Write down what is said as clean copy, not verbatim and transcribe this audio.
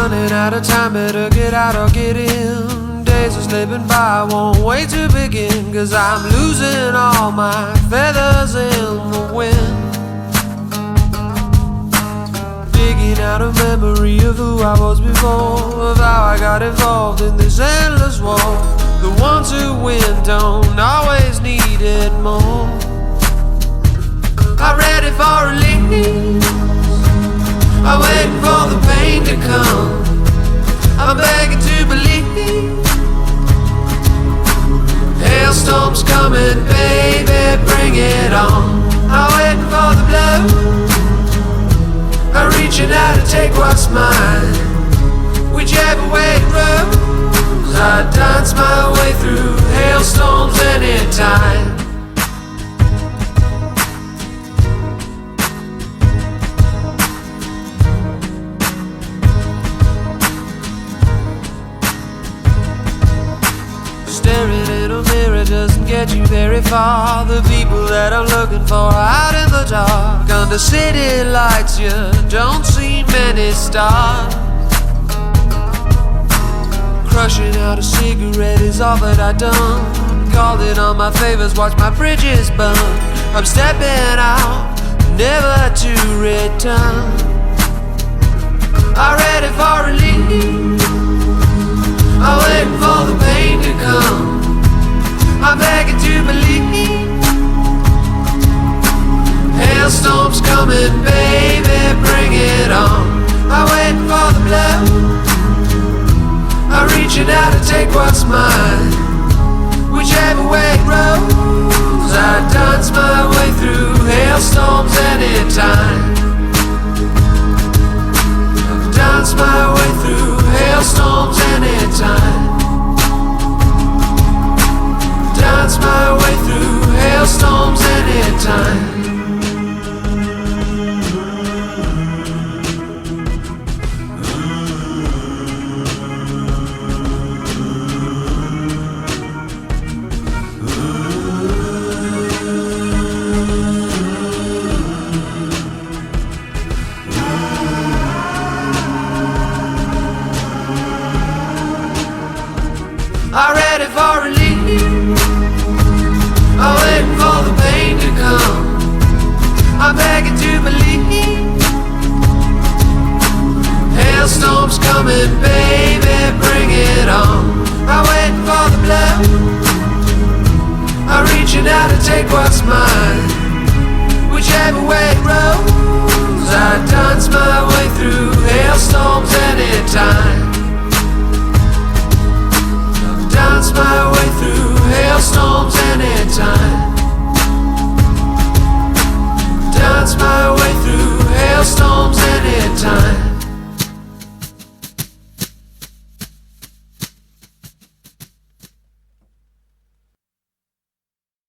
running out of time, better get out or get in. Days are slipping by, won't wait to begin, 'cause I'm losing all my feathers in the wind. Digging out a memory of who I was before, of how I got involved in this endless war. The ones who win don't always need it more. I'm ready for release, I'm waiting for the pain to come. I'm begging to believe. Hailstorms coming, baby, bring it on. I'm waiting for the blow, I'm reaching out to take what's mine. Whichever way it rolls, I dance my way through hailstorms anytime. Staring in a mirror doesn't get you very far. The people that I'm looking for are out in the dark. Under city lights you don't see many stars. Crushing out a cigarette is all that I done. Called it on my favors, watch my bridges burn. I'm stepping out, never to return. I'm ready for relief, I'm waiting for the pain to come. I'm begging to believe. Hailstorms coming, baby, bring it on. I'm waiting for the blow, I'm reaching out to take what's mine. Whichever way it rolls, I dance my way through hailstorms anytime. Dance my way through hailstorms anytime. Dance my way through hailstorms anytime.